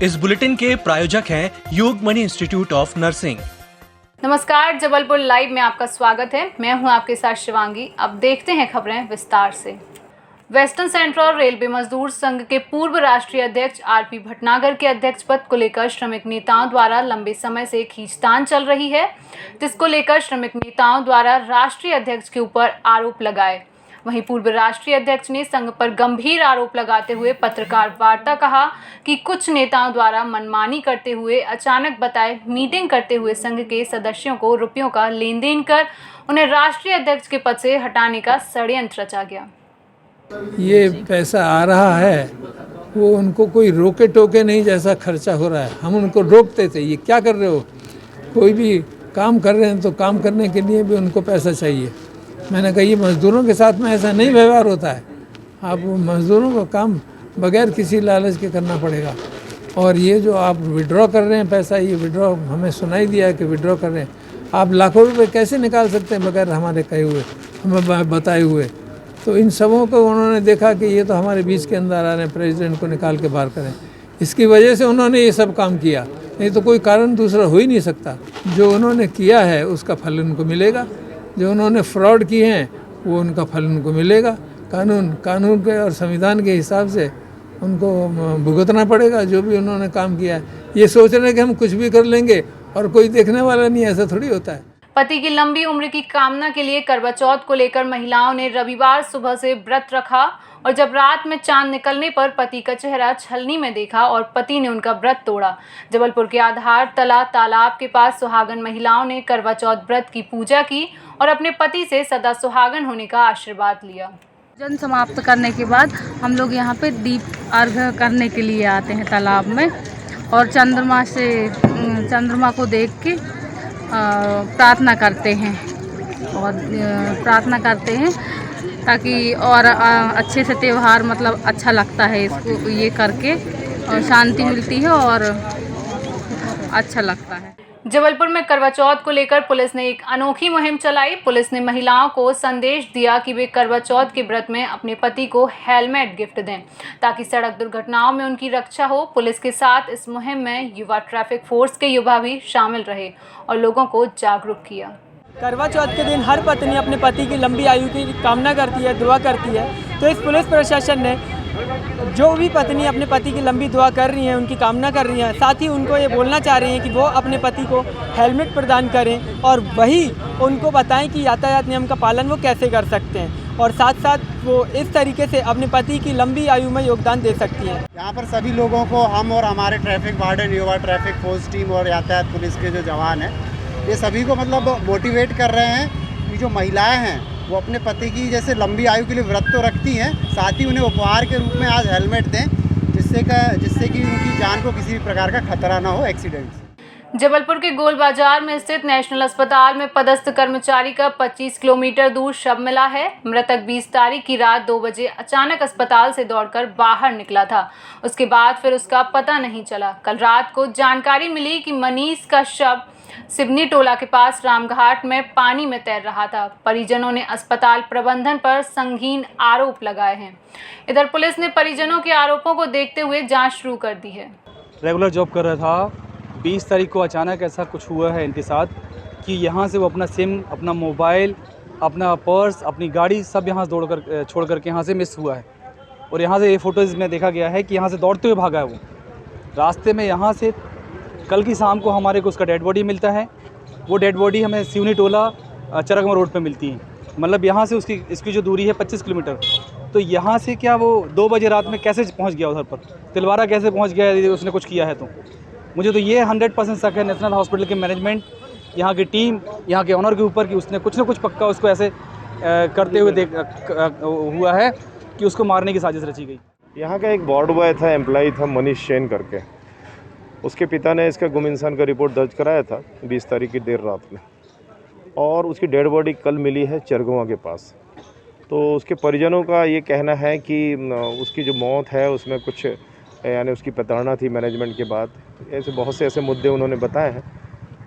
इस बुलेटिन के प्रायोजक हैं योगमणि इंस्टीट्यूट ऑफ नर्सिंग। नमस्कार, जबलपुर लाइव में आपका स्वागत है। मैं हूं आपके साथ शिवांगी। अब देखते हैं खबरें विस्तार से। वेस्टर्न सेंट्रल रेलवे मजदूर संघ के पूर्व राष्ट्रीय अध्यक्ष आरपी भटनागर के अध्यक्ष पद को लेकर श्रमिक नेताओं द्वारा लंबे समय से खींचतान चल रही है, जिसको लेकर श्रमिक नेताओं द्वारा राष्ट्रीय अध्यक्ष के ऊपर आरोप लगाए। वहीं पूर्व राष्ट्रीय अध्यक्ष ने संघ पर गंभीर आरोप लगाते हुए पत्रकार वार्ता कहा कि कुछ नेताओं द्वारा मनमानी करते हुए अचानक बताए मीटिंग करते हुए संघ के सदस्यों को रुपयों का लेन देन कर उन्हें राष्ट्रीय अध्यक्ष के पद से हटाने का षड्यंत्र रचा गया। ये पैसा आ रहा है, वो उनको कोई रोके टोके नहीं जैसा खर्चा हो रहा है। हम उनको रोकते थे, ये क्या कर रहे हो, कोई भी काम कर रहे हैं तो काम करने के लिए भी उनको पैसा चाहिए। मैंने कहा ये मज़दूरों के साथ में ऐसा नहीं व्यवहार होता है। आप मज़दूरों को काम बगैर किसी लालच के करना पड़ेगा। और ये जो आप विड्रॉ कर रहे हैं पैसा, ये विड्रॉ हमें सुनाई दिया है कि विड्रॉ कर रहे हैं। आप लाखों रुपए कैसे निकाल सकते हैं बगैर हमारे कहे हुए, हमें बताए हुए। तो इन सबों को उन्होंने देखा कि ये तो हमारे बीच के अंदर आ रहे हैं, प्रेसिडेंट को निकाल के बाहर करें। इसकी वजह से उन्होंने ये सब काम किया, नहीं तो कोई कारण दूसरा हो ही नहीं सकता। जो उन्होंने किया है उसका फल उनको मिलेगा, जो उन्होंने फ्रॉड किए हैं वो उनका फल उनको मिलेगा। कानून के और संविधान के हिसाब से उनको भुगतना पड़ेगा जो भी उन्होंने काम किया है। ये सोच रहे हैं कि हम कुछ भी कर लेंगे और कोई देखने वाला नहीं, ऐसा थोड़ी होता है। पति की लंबी उम्र की कामना के लिए करवा चौथ को लेकर महिलाओं ने रविवार सुबह से व्रत रखा और जब रात में चांद निकलने पर पति का चेहरा छलनी में देखा और पति ने उनका व्रत तोड़ा। जबलपुर के आधार तला तालाब के पास सुहागन महिलाओं ने करवा चौथ व्रत की पूजा की और अपने पति से सदा सुहागन होने का आशीर्वाद लिया। जन समाप्त करने के बाद हम लोग यहाँ पे दीप अर्घ करने के लिए आते हैं तालाब में और चंद्रमा को देख के प्रार्थना करते हैं ताकि और अच्छे से त्यौहार मतलब अच्छा लगता है। इसको ये करके और शांति मिलती है और अच्छा लगता है। जबलपुर में करवा चौथ को लेकर पुलिस ने एक अनोखी मुहिम चलाई। पुलिस ने महिलाओं को संदेश दिया कि वे करवा चौथ के व्रत में अपने पति को हेलमेट गिफ्ट दें ताकि सड़क दुर्घटनाओं में उनकी रक्षा हो। पुलिस के साथ इस मुहिम में युवा ट्रैफिक फोर्स के युवा भी शामिल रहे और लोगों को जागरूक किया। करवा चौथ के दिन हर पत्नी अपने पति की लंबी आयु की कामना करती है, दुआ करती है। तो इस पुलिस प्रशासन ने जो भी पत्नी अपने पति की लंबी दुआ कर रही हैं, उनकी कामना कर रही हैं, साथ ही उनको ये बोलना चाह रही हैं कि वो अपने पति को हेलमेट प्रदान करें और वही उनको बताएं कि यातायात नियम का पालन वो कैसे कर सकते हैं और साथ साथ वो इस तरीके से अपने पति की लंबी आयु में योगदान दे सकती हैं। यहाँ पर सभी लोगों को हम और हमारे ट्रैफिक वार्डन, युवा ट्रैफिक फोर्स टीम और यातायात पुलिस के जो जवान हैं, ये सभी को मतलब मोटिवेट कर रहे हैं कि जो महिलाएँ हैं वो अपने पति की जैसे लंबी आयु के लिए व्रत तो रखती हैं, साथ ही उन्हें उपहार के रूप में आज हेलमेट दें जिससे कि उनकी जान को किसी भी प्रकार का खतरा ना हो एक्सीडेंट से। जबलपुर के गोल बाजार में स्थित नेशनल अस्पताल में पदस्थ कर्मचारी का 25 किलोमीटर दूर शव मिला है। मृतक 20 तारीख की रात 2 बजे अचानक अस्पताल से दौड़कर बाहर निकला था। उसके बाद फिर उसका पता नहीं चला। कल रात को जानकारी मिली कि मनीष का शव सिवनी टोला के पास रामघाट में पानी में तैर रहा था। परिजनों ने अस्पताल प्रबंधन पर संगीन आरोप लगाए हैं। इधर पुलिस ने परिजनों के आरोपों को देखते हुए जांच शुरू कर दी है। रेगुलर जॉब कर रहा था, 20 तारीख को अचानक ऐसा कुछ हुआ है इनके साथ कि यहाँ से वो अपना सिम, अपना मोबाइल, अपना पर्स, अपनी गाड़ी सब यहाँ से छोड़ कर के यहाँ से मिस हुआ है। और यहाँ से ये फोटोज़ में देखा गया है कि यहाँ से दौड़ते हुए भागा है वो। रास्ते में यहाँ से कल की शाम को हमारे को उसका डेड बॉडी मिलता है। वो डेड बॉडी हमें सिवनी टोला चरकमा रोड पे मिलती है। मतलब यहाँ से इसकी जो दूरी है 25 किलोमीटर। तो यहाँ से क्या वो 2 बजे रात में कैसे पहुँच गया उधर पर, तिलवारा कैसे पहुँच गया यदि उसने कुछ किया है तो। मुझे तो ये 100% शक है नेशनल हॉस्पिटल के मैनेजमेंट, यहाँ की टीम, यहाँ के ऑनर के ऊपर कि उसने कुछ ना कुछ पक्का उसको ऐसे करते हुए हुआ है कि उसको मारने की साजिश रची गई। यहाँ का एक वार्ड बॉय था, एम्प्लॉय था मनीष सेन करके। उसके पिता ने इसका गुम इंसान का रिपोर्ट दर्ज कराया था 20 तारीख की देर रात में और उसकी डेड बॉडी कल मिली है चरगवा के पास। तो उसके परिजनों का ये कहना है कि उसकी जो मौत है उसमें कुछ यानी उसकी प्रताड़ना थी मैनेजमेंट के बाद। ऐसे बहुत से ऐसे मुद्दे उन्होंने बताए हैं।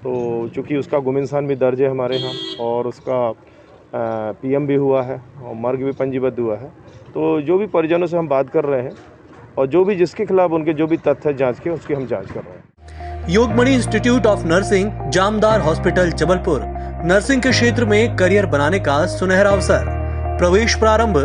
तो चूँकि उसका गुम इंसान भी दर्ज है हमारे यहाँ और उसका पीएम भी हुआ है और मर्ग भी पंजीबद्ध हुआ है। तो जो भी परिजनों से हम बात कर रहे हैं और जो भी जिसके खिलाफ उनके जो भी तथ्य जांच के उसकी हम जांच कर रहे हैं। Yogmani institute of nursing, Jamdar hospital, Jabalpur. Nursing के क्षेत्र में करियर बनाने का सुनहरा अवसर। प्रवेश प्रारंभ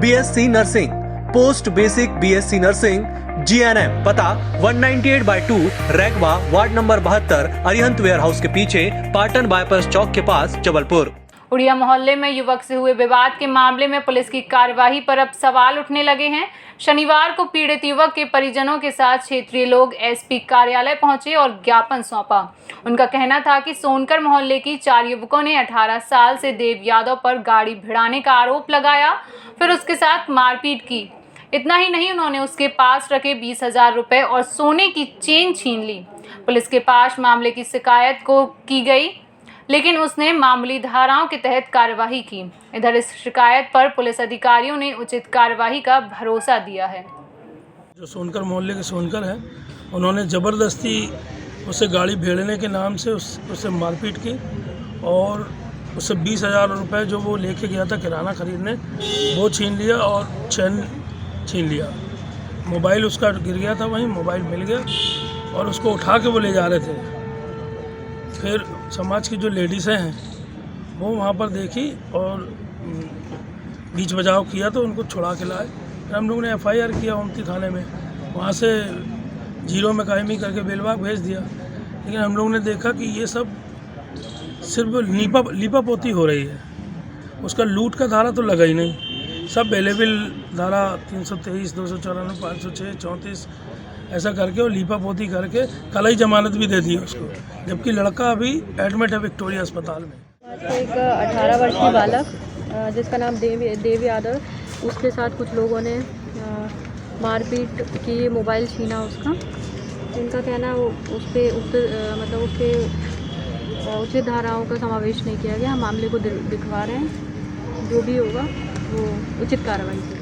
BSc nursing, post basic BSc nursing, GNM. पता 198/2 Ragwa, ward number 72, Arihant warehouse के पीछे, पाटन बाईपास चौक के पास, जबलपुर। उड़िया मोहल्ले में युवक से हुए विवाद के मामले में पुलिस की कार्यवाही पर अब सवाल उठने लगे हैं। शनिवार को पीड़ित युवक के परिजनों के साथ क्षेत्रीय लोग एसपी कार्यालय पहुंचे और ज्ञापन सौंपा। उनका कहना था कि सोनकर मोहल्ले की 4 युवकों ने 18 साल से देव यादव पर गाड़ी भिड़ाने का आरोप लगाया, फिर उसके साथ मारपीट की। इतना ही नहीं, उन्होंने उसके पास रखे 20,000 रुपए और सोने की चेन छीन ली। पुलिस के पास मामले की शिकायत को की गई, लेकिन उसने मामूली धाराओं के तहत कार्यवाही की। इधर इस शिकायत पर पुलिस अधिकारियों ने उचित कार्यवाही का भरोसा दिया है। जो सोनकर मोहल्ले के सोनकर हैं, उन्होंने ज़बरदस्ती उसे गाड़ी भेड़ने के नाम से उससे मारपीट की और उससे 20,000 रुपये जो वो लेके गया था किराना खरीदने, वो छीन लिया और चैन छीन लिया। मोबाइल उसका गिर गया था, वहीं मोबाइल मिल गया और उसको उठा के वो ले जा रहे थे। फिर समाज की जो लेडीज़ें हैं वो वहाँ पर देखी और बीच बचाव किया तो उनको छुड़ा के लाए। फिर हम लोगों ने FIR किया ओमती थाने में, वहाँ से 0 में कायमी करके बेलबाग भेज दिया। लेकिन हम लोगों ने देखा कि ये सब सिर्फ लीपा पोती हो रही है, उसका लूट का धारा तो लगा ही नहीं। सब अवेलेबल धारा 323, 294, 506, 34 ऐसा करके और लीपा पोती करके कल ही जमानत भी दे दी उसको, जबकि लड़का अभी एडमिट है विक्टोरिया अस्पताल में। एक 18 वर्षीय बालक जिसका नाम देव यादव, उसके साथ कुछ लोगों ने मारपीट की, मोबाइल छीना उसका। इनका कहना उस पर उसके उचित धाराओं का समावेश नहीं किया गया। हम मामले को दिखवा रहे हैं, जो भी होगा वो उचित कार्रवाई करें।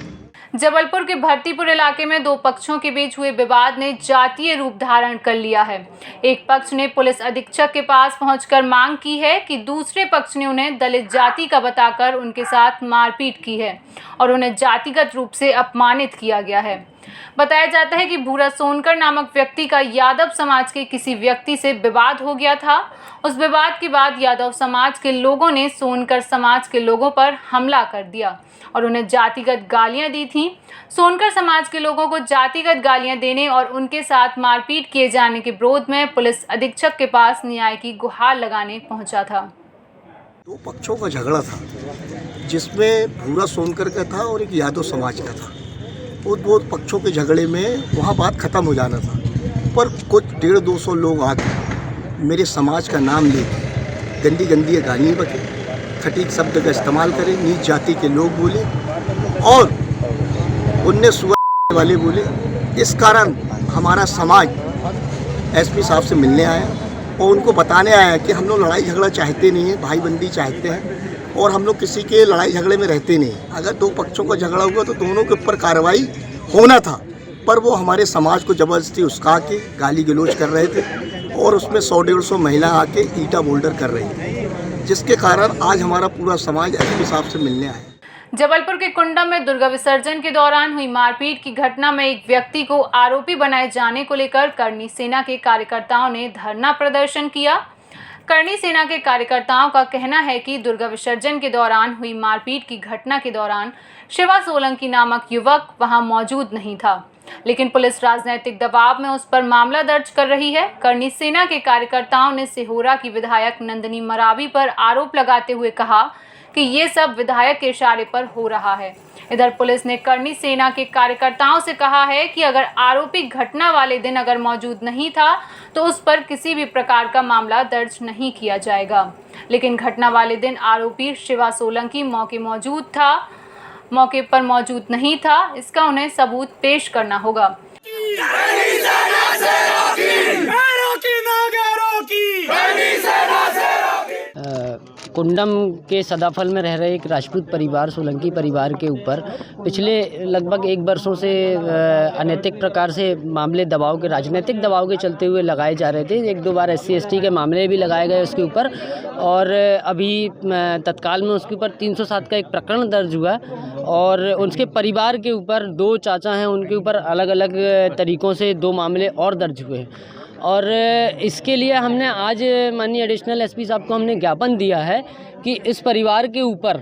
जबलपुर के भर्तीपुर इलाके में 2 पक्षों के बीच हुए विवाद ने जातीय रूप धारण कर लिया है। एक पक्ष ने पुलिस अधीक्षक के पास पहुंचकर मांग की है कि दूसरे पक्ष ने उन्हें दलित जाति का बताकर उनके साथ मारपीट की है और उन्हें जातिगत रूप से अपमानित किया गया है। बताया जाता है कि भूरा सोनकर नामक व्यक्ति का यादव समाज के किसी व्यक्ति से विवाद हो गया था। उस विवाद के बाद यादव समाज के लोगों ने सोनकर समाज के लोगों पर हमला कर दिया और उन्हें जातिगत गालियां दी थीं। सोनकर समाज के लोगों को जातिगत गालियां देने और उनके साथ मारपीट किए जाने के विरोध में पुलिस अधीक्षक के पास न्याय की गुहार लगाने पहुंचा था। 2 पक्षों का झगड़ा था, जिसमें भूरा सोनकर का था और एक यादव समाज का था। वो 2 पक्षों के झगड़े में वहाँ बात ख़त्म हो जाना था, पर कुछ 150-200 लोग आके मेरे समाज का नाम लेके गंदी गंदी गालियाँ बके, खटीक शब्द का इस्तेमाल करें, नीच जाति के लोग बोले और उनने सुअर वाले बोले। इस कारण हमारा समाज एसपी साहब से मिलने आया और उनको बताने आया कि हम लोग लड़ाई झगड़ा चाहते नहीं है, भाईबंदी चाहते हैं और हम लोग किसी के लड़ाई झगड़े में रहते नहीं। अगर 2 पक्षों का झगड़ा हुआ तो दोनों के ऊपर कार्रवाई होना था, पर वो हमारे समाज को ज़बरदस्ती उस्का के गाली गलौज कर रहे थे और उसमें 100-150 महिला आके ईटा बोल्डर कर रही थी, जिसके कारण आज हमारा पूरा समाज एसपी साहब से मिलने आया। जबलपुर के कुंडम में दुर्गा विसर्जन के दौरान हुई मारपीट की घटना में एक व्यक्ति को आरोपी बनाए जाने को लेकर करनी सेना के कार्यकर्ताओं ने धरना प्रदर्शन किया। करनी सेना के कार्यकर्ताओं का कहना है कि दुर्गा विसर्जन के दौरान हुई मारपीट की घटना के दौरान शिवा सोलंकी नामक युवक वहां मौजूद नहीं था, लेकिन पुलिस राजनीतिक दबाव में उस पर मामला दर्ज कर रही है। करनी सेना के कार्यकर्ताओं ने सिहोरा की विधायक नंदिनी मरावी पर आरोप लगाते हुए कहा कि ये सब विधायक के इशारे पर हो रहा है। इधर पुलिस ने करनी सेना के कार्यकर्ताओं से कहा है कि अगर आरोपी घटना वाले दिन अगर मौजूद नहीं था तो उस पर किसी भी प्रकार का मामला दर्ज नहीं किया जाएगा, लेकिन घटना वाले दिन आरोपी शिवा सोलंकी मौके पर मौजूद नहीं था, इसका उन्हें सबूत पेश करना होगा। कुंडम के सदाफल में रह रहे एक राजपूत परिवार, सोलंकी परिवार के ऊपर पिछले लगभग 1 वर्षों से अनैतिक प्रकार से मामले दबाव के, राजनीतिक दबाव के चलते हुए लगाए जा रहे थे। 1-2 बार SC ST के मामले भी लगाए गए उसके ऊपर, और अभी तत्काल में उसके ऊपर 307 का एक प्रकरण दर्ज हुआ, और उसके परिवार के ऊपर 2 चाचा हैं, उनके ऊपर अलग अलग तरीक़ों से 2 मामले और दर्ज हुए। और इसके लिए हमने आज माननीय एडिशनल SP साहब को हमने ज्ञापन दिया है कि इस परिवार के ऊपर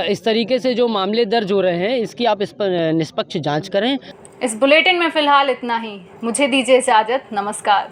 इस तरीके से जो मामले दर्ज हो रहे हैं, इसकी आप इस पर निष्पक्ष जांच करें। इस बुलेटिन में फ़िलहाल इतना ही। मुझे दीजिए इजाज़त। नमस्कार।